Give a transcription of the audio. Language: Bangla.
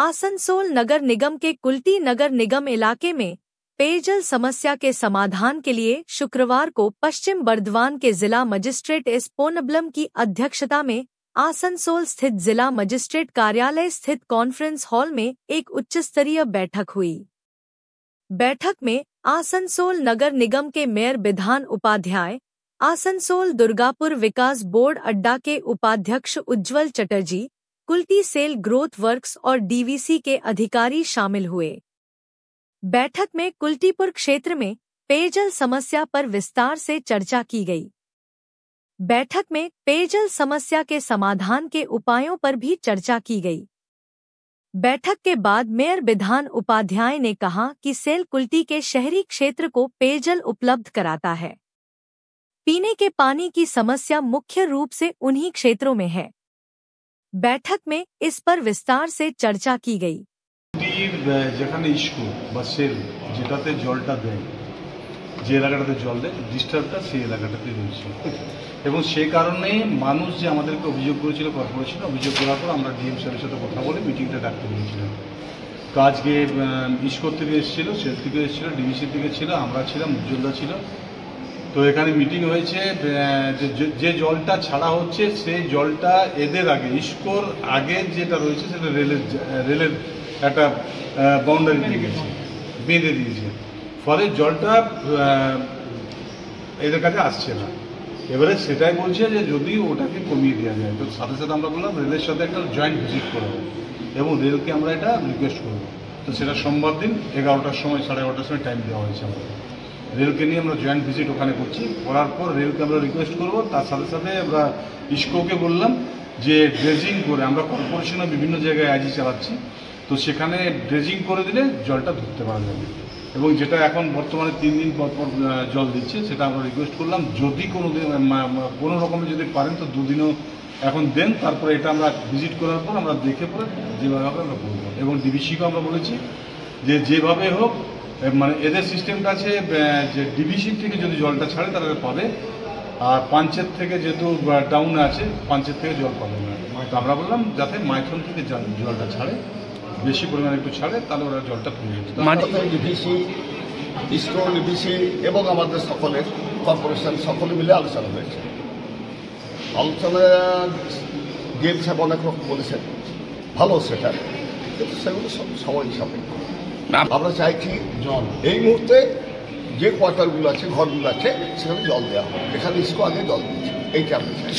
आसनसोल नगर निगम के कुल्टी नगर निगम इलाके में पेयजल समस्या के समाधान के लिए शुक्रवार को पश्चिम बर्धमान के जिला मजिस्ट्रेट एस पोनबलम की अध्यक्षता में आसनसोल स्थित जिला मजिस्ट्रेट कार्यालय स्थित कॉन्फ्रेंस हॉल में एक उच्चस्तरीय बैठक हुई। बैठक में आसनसोल नगर निगम के मेयर विधान उपाध्याय, आसनसोल दुर्गापुर विकास बोर्ड अड्डा के उपाध्यक्ष उज्ज्वल चटर्जी, कुल्टी सेल ग्रोथ वर्क्स और डीवीसी के अधिकारी शामिल हुए। बैठक में कुल्टीपुर क्षेत्र में पेयजल समस्या पर विस्तार से चर्चा की गई। बैठक में पेयजल समस्या के समाधान के उपायों पर भी चर्चा की गई। बैठक के बाद मेयर विधान उपाध्याय ने कहा कि सेल कुल्टी के शहरी क्षेत्र को पेयजल उपलब्ध कराता है। पीने के पानी की समस्या मुख्य रूप से उन्हीं क्षेत्रों में है। बैठक में इस पर विस्तार से चर्चा की गई। যেখানে ইস্কো বা সেল যেটাতে জলটা দেয়, যে এলাকাটাতে জল দেয়, ডিস্টার্বটা সেই এলাকাটাতে রয়েছে এবং সেই কারণে মানুষ যে আমাদেরকে অভিযোগ করেছিল, কর্পোরেশন অভিযোগ করার পর আমরা ডিএম স্যারের সাথে কথা বলে মিটিংটা ডাকতে বলেছিলাম। তো আজকে ইস্কো থেকে এসেছিল, সেল থেকে এসেছিল, ডিভিসি থেকে ছিল, আমরা ছিলাম, উজ্জ্বলদা ছিল। তো এখানে মিটিং হয়েছে, যে জলটা ছাড়া হচ্ছে সেই জলটা এদের আগে ইস্কোর আগে যেটা রয়েছে সেটা রেলের একটা বাউন্ডারি বেঁধে দিয়েছে, ফলে জলটা এদের কাছে আসছে না। এবারে সেটাই বলছে যে যদি ওটাকে কমিয়ে দেওয়া যায়, তো সাথে সাথে আমরা বললাম রেলের সাথে একটা জয়েন্ট ভিজিট করবো এবং রেলকে আমরা এটা রিকোয়েস্ট করবো। তো সেটা সোমবার দিন 11টার সময়, 11:30টার সময় টাইম দেওয়া হয়েছে আমাদের। রেলকে নিয়ে আমরা জয়েন্ট ভিজিট ওখানে করছি, করার পর রেলকে আমরা রিকোয়েস্ট করবো। তার সাথে সাথে আমরা ইস্কোকে বললাম যে ড্রেজিং করে, আমরা কর্পোরেশনে বিভিন্ন জায়গায় আজই চালাচ্ছি, তো সেখানে ড্রেজিং করে দিলে জলটা ধরতে পারা যাবে এবং যেটা এখন বর্তমানে 3 দিন পর পর জল দিচ্ছে সেটা আমরা রিকোয়েস্ট করলাম যদি কোনো রকমে যদি পারেন তো 2 দিনও এখন দেন। তারপরে এটা আমরা ভিজিট করার পর আমরা দেখে পরে যেভাবে হবে আমরা করব এবং ডিভিসিকেও আমরা বলেছি যে যেভাবে হোক, মানে এদের সিস্টেমটা আছে যে ডিভিসি থেকে যদি জলটা ছাড়ে তারা পাবে, আর পাঞ্চেত থেকে যেহেতু ডাউনে আছে পাঞ্চেত থেকে জল পাবে না। তো আমরা বললাম যাতে মাইথন থেকে জলটা ছাড়ে, বেশি পরিমাণে একটু ছাড়ে, তাহলে ওরা জলটা পেয়ে যাবে। ডিভিসি, ইস্কো, ডিভিসি এবং আমাদের সকলের কর্পোরেশন সকলে মিলে আলোচনা হয়েছে। আলোচনা ডিএম সাহেব অনেক রকম বলেছেন, ভালো সেটা, কিন্তু সেগুলো সব সময় সাপেক্ষ। আমরা চাইছি জল এই মুহূর্তে যে কোয়ার্টারগুলো আছে, ঘরগুলো আছে, সেখানে জল দেওয়া হবে, যেখানে ইস্কো আগে জল দিচ্ছে, এইটা আমরা চাই।